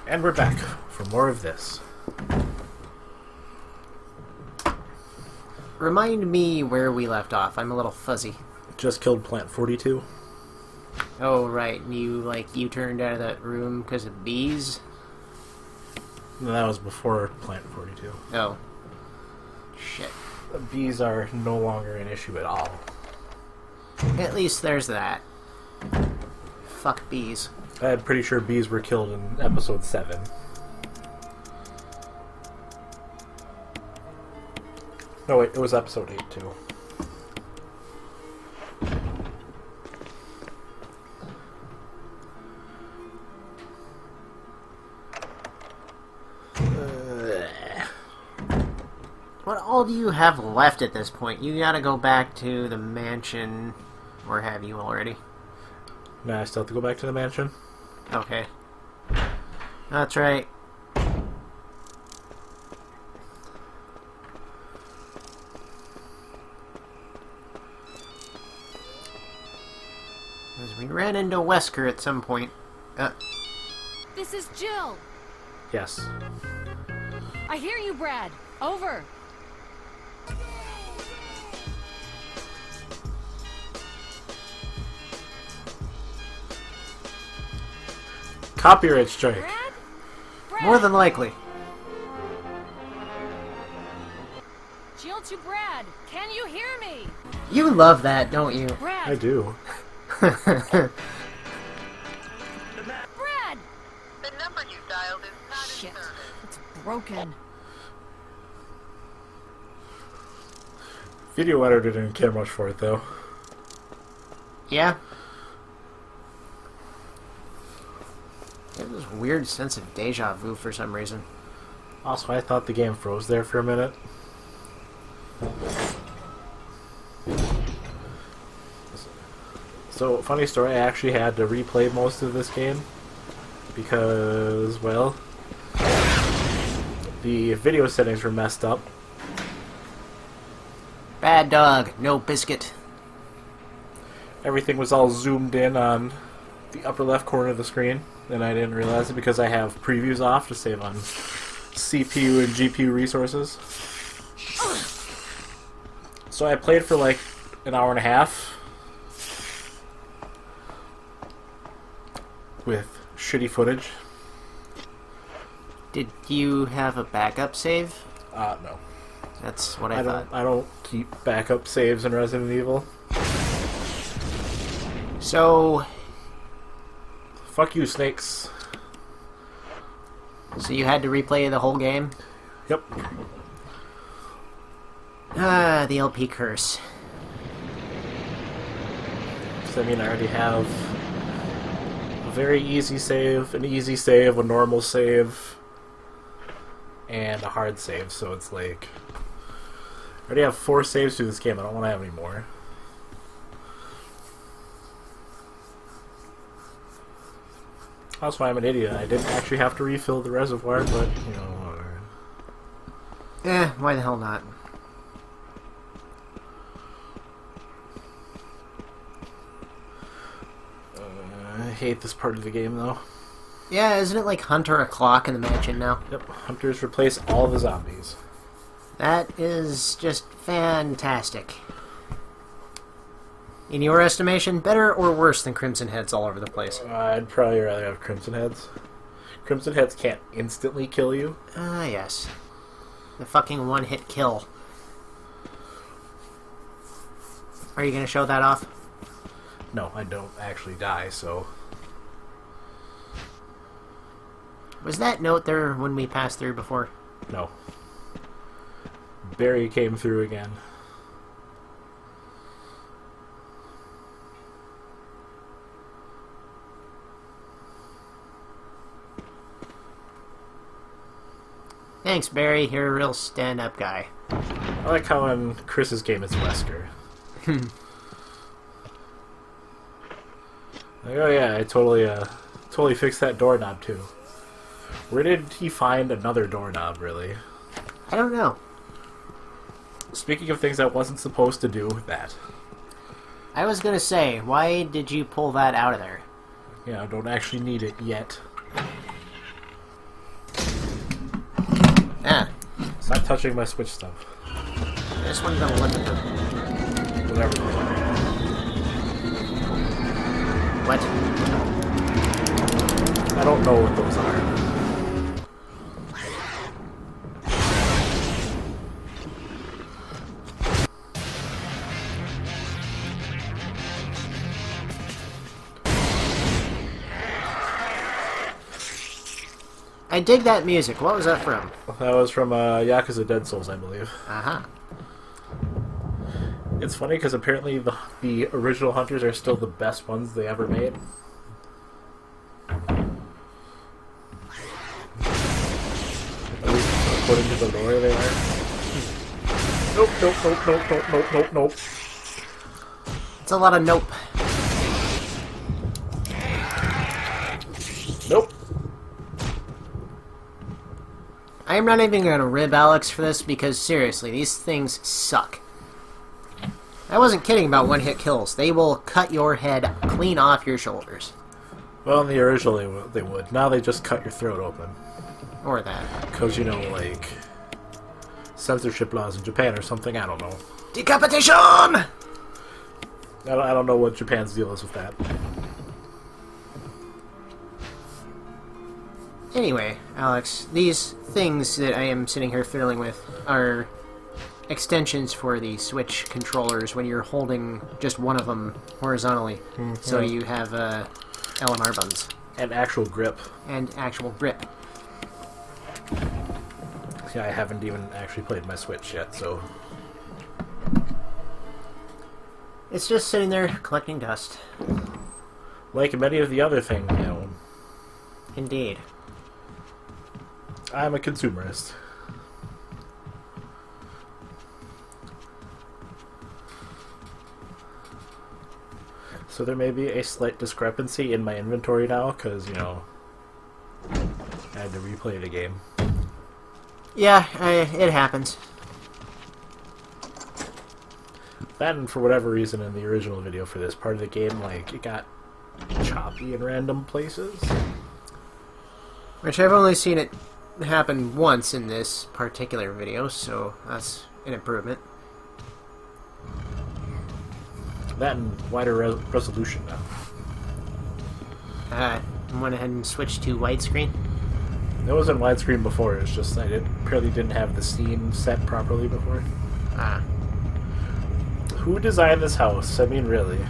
And we're back for more of this. Remind me where we left off. I'm a little fuzzy. Just killed Plant 42. Oh, right. You turned out of that room because of bees? No, that was before Plant 42. Oh. Shit. The bees are no longer an issue at all. At least there's that. Fuck bees. I'm pretty sure bees were killed in episode 7. No, wait, it was episode 8 too. What all do you have left at this point? You gotta go back to the mansion, or have you already? Nah, I still have to go back to the mansion. Okay. That's right. Because we ran into Wesker at some point. This is Jill. Yes. I hear you, Brad. Over. Copyright strike. Brad? More than likely. Jill to Brad. Can you hear me? You love that, don't you? Brad. I do. Brad. The number you dialed is not in Shit. service. It's broken. Video editor didn't care much for it though. Yeah? I have this weird sense of deja vu for some reason. Also, I thought the game froze there for a minute. So, funny story, I actually had to replay most of this game because, well, the video settings were messed up. Bad dog, no biscuit. Everything was all zoomed in on the upper left corner of the screen, and I didn't realize it because I have previews off to save on CPU and GPU resources. So I played for like an hour and a half with shitty footage. Did you have a backup save? No. That's what I thought. I don't keep backup saves in Resident Evil. So Fuck you, snakes. you had to replay the whole game? Yep. Ah, the LP curse. So, I mean, I already have a very easy save, an easy save, a normal save, and a hard save, so it's like... I already have 4 saves through this game, I don't want to have any more. That's why I'm an idiot. I didn't actually have to refill the reservoir, but, you know, whatever. Why the hell not? I hate this part of the game, though. Yeah, isn't it like Hunter o'clock in the mansion now? Yep, hunters replace all the zombies. That is just fantastic. In your estimation, better or worse than Crimson Heads all over the place? I'd probably rather have Crimson Heads. Crimson Heads can't instantly kill you. Ah, yes. The fucking one-hit kill. Are you gonna show that off? No, I don't actually die, so... Was that note there when we passed through before? No. Barry came through again. Thanks, Barry. You're a real stand-up guy. I like how in Chris's game it's Wesker. Like, oh yeah, I totally fixed that doorknob too. Where did he find another doorknob, really? I don't know. Speaking of things that wasn't supposed to do that. I was gonna say, why did you pull that out of there? Yeah, I don't actually need it yet. touching my Switch stuff. This one's unlimited. Whatever those are. What? I don't know what those are. I dig that music. What was that from? That was from Yakuza Dead Souls, I believe. Uh-huh. It's funny because apparently the original Hunters are still the best ones they ever made. At least according to the lore, they are. Nope, nope, nope, nope, nope, nope, nope, nope. It's a lot of nope. Nope. I am not even going to rib Alex for this because, seriously, these things suck. I wasn't kidding about one-hit kills. They will cut your head clean off your shoulders. Well, in the original they would. Now they just cut your throat open. Or that. Because, you know, like, censorship laws in Japan or something, I don't know. Decapitation! I don't know what Japan's deal is with that. Anyway, Alex, these things that I am sitting here fiddling with are extensions for the Switch controllers when you're holding just one of them horizontally. Mm-hmm. So you have LMR buttons. And actual grip. And actual grip. Yeah, I haven't even actually played my Switch yet, so... It's just sitting there collecting dust. Like many of the other things, you know. Indeed. I'm a consumerist. So there may be a slight discrepancy in my inventory now, because, you know, I had to replay the game. Yeah, it happens. That, and for whatever reason in the original video for this part of the game, like, it got choppy in random places. Which I've only seen it happen once in this particular video, so that's an improvement. That and wider resolution now. I went ahead and switched to widescreen. It wasn't widescreen before, it's just I apparently didn't have the scene set properly before. Ah. Who designed this house? I mean, really.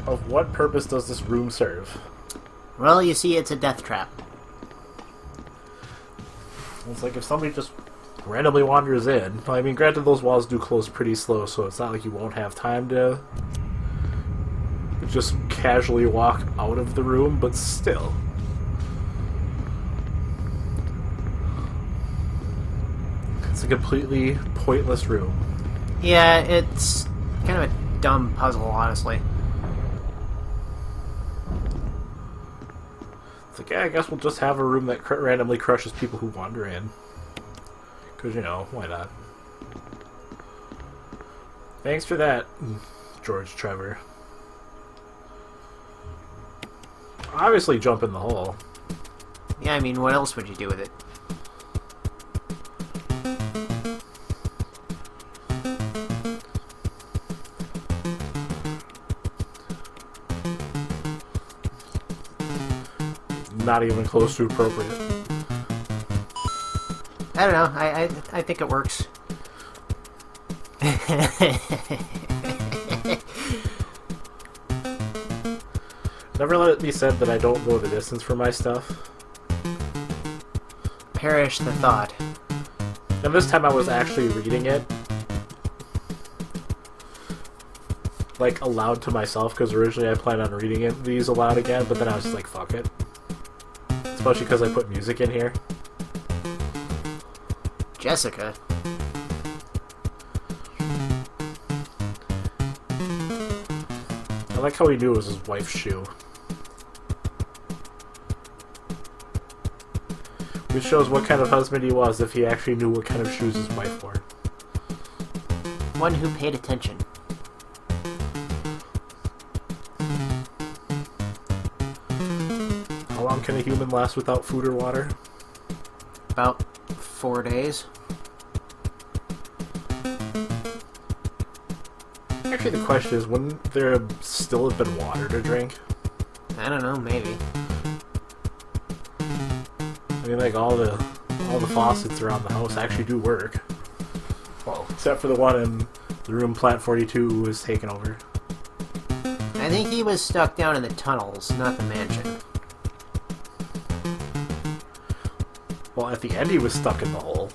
Of what purpose does this room serve? Well, you see, it's a death trap. It's like if somebody just randomly wanders in. I mean, granted, those walls do close pretty slow, so it's not like you won't have time to just casually walk out of the room, but still. It's a completely pointless room. Yeah, it's kind of a dumb puzzle, honestly. It's like, yeah, I guess we'll just have a room that randomly crushes people who wander in. Because, you know, why not? Thanks for that, George Trevor. Obviously jump in the hole. Yeah, I mean, what else would you do with it? Not even close to appropriate. I don't know. I think it works. Never let it be said that I don't go the distance for my stuff. Perish the thought. And this time I was actually reading it. Like, aloud to myself, because originally I planned on reading these aloud again, but then I was just like, fuck it. Especially because I put music in here. Jessica. I like how he knew it was his wife's shoe. Which shows what kind of husband he was if he actually knew what kind of shoes his wife wore. One who paid attention. How long can a human last without food or water? About 4 days. Actually, the question is, wouldn't there still have been water to drink? I don't know, maybe. I mean, like, all the faucets around the house actually do work. Well, except for the one in the room Plant 42 was taken over. I think he was stuck down in the tunnels, not the mansion. Well, at the end he was stuck in the hole.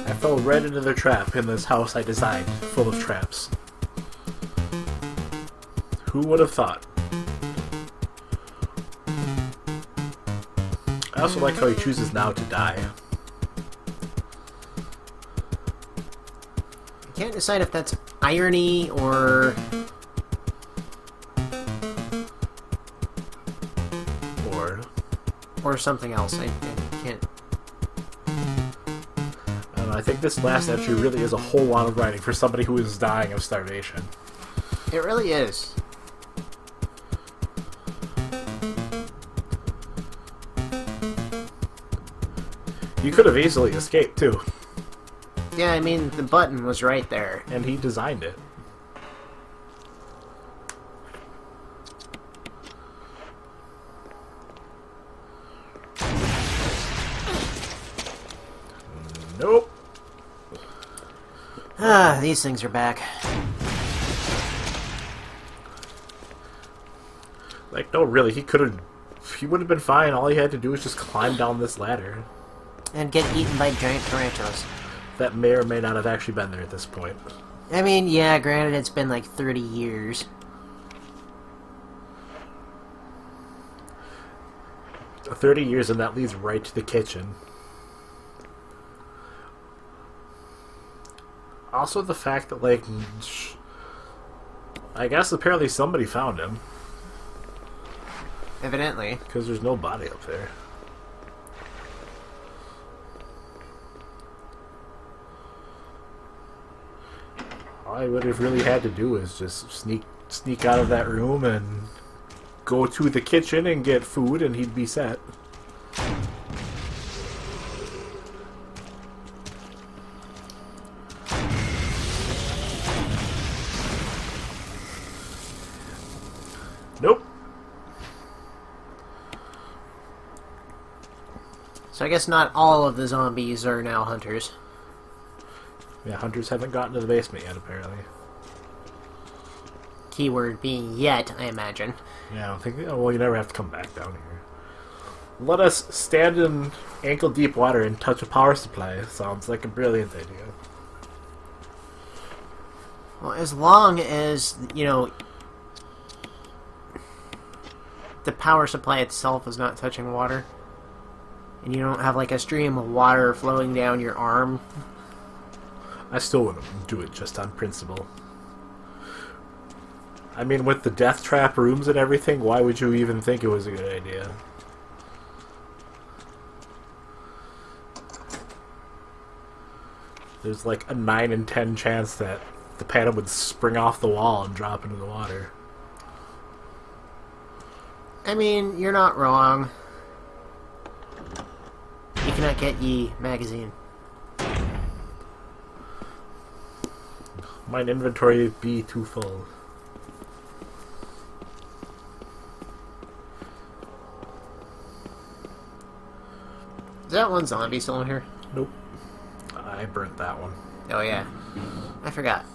I fell right into the trap in this house I designed, full of traps. Who would have thought? I also like how he chooses now to die. I can't decide if that's irony or... or something else. I can't... I don't know, I think this last entry really is a whole lot of writing for somebody who is dying of starvation. It really is. You could have easily escaped, too. Yeah, I mean, the button was right there. And he designed it. Nope. Ah, these things are back. Like, no, really, he could have... He would have been fine. All he had to do was just climb down this ladder. And get eaten by giant tarantulas. That may or may not have actually been there at this point. I mean, yeah, granted it's been like 30 years. So 30 years, and that leads right to the kitchen. Also, the fact that, like... I guess apparently somebody found him. Evidently. Because there's no body up there. All I would have really had to do is just sneak out of that room and go to the kitchen and get food, and he'd be set. Nope. So I guess not all of the zombies are now hunters. Yeah, hunters haven't gotten to the basement yet, apparently. Keyword being yet, I imagine. Yeah, I don't think... Oh, well, you never have to come back down here. Let us stand in ankle-deep water and touch a power supply. Sounds like a brilliant idea. Well, as long as, you know, the power supply itself is not touching water, and you don't have, like, a stream of water flowing down your arm... I still wouldn't do it just on principle. I mean, with the death trap rooms and everything, why would you even think it was a good idea? There's like a 9 in 10 chance that the panda would spring off the wall and drop into the water. I mean, you're not wrong. You cannot get ye magazine. Mine inventory be too full. Is that one zombie still in here? Nope. I burnt that one. Oh yeah. I forgot.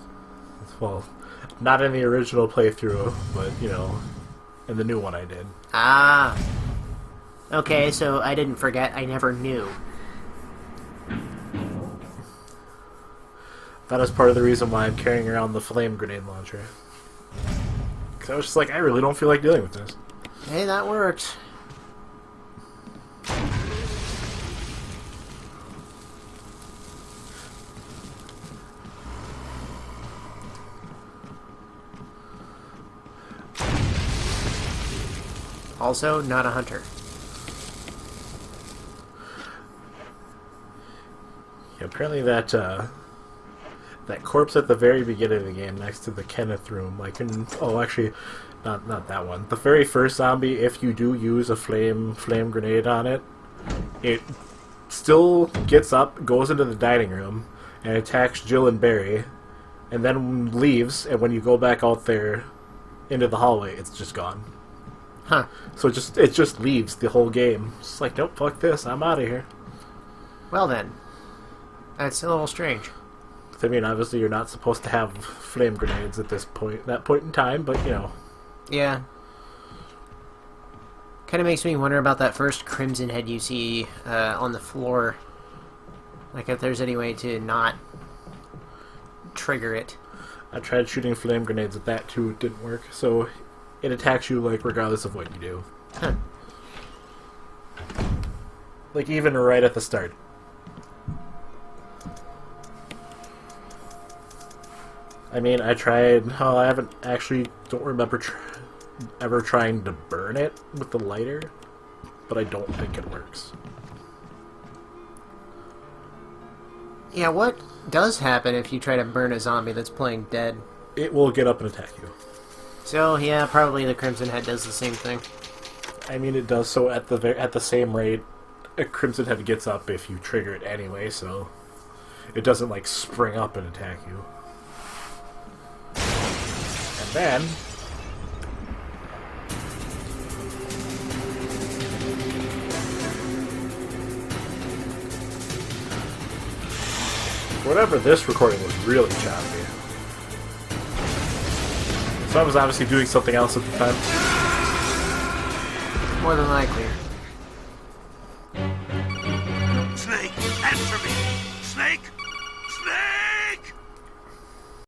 Well, not in the original playthrough, but, you know, in the new one I did. Ah. Okay, so I didn't forget, I never knew. That is part of the reason why I'm carrying around the flame grenade launcher. Because I was just like, I really don't feel like dealing with this. Hey, that works. Also, not a hunter. Yeah, apparently that that corpse at the very beginning of the game next to the Kenneth room, like in actually not that one. The very first zombie, if you do use a flame grenade on it, it still gets up, goes into the dining room, and attacks Jill and Barry, and then leaves, and when you go back out there into the hallway, it's just gone. Huh. So it just leaves the whole game. It's like, nope, fuck this, I'm out of here. Well then. That's a little strange. I mean, obviously you're not supposed to have flame grenades at that point in time, but you know. Yeah. Kind of makes me wonder about that first Crimson Head you see on the floor. Like if there's any way to not trigger it. I tried shooting flame grenades at that too, it didn't work. So it attacks you like regardless of what you do. Huh. Like even right at the start. I mean, I tried. Oh, I haven't actually. Don't remember ever trying to burn it with the lighter, but I don't think it works. Yeah, what does happen if you try to burn a zombie that's playing dead? It will get up and attack you. So yeah, probably the Crimson Head does the same thing. I mean, it does so at the same rate. A Crimson Head gets up if you trigger it anyway, so it doesn't like spring up and attack you. And then whatever, this recording was really choppy. So I was obviously doing something else at the time. More than likely.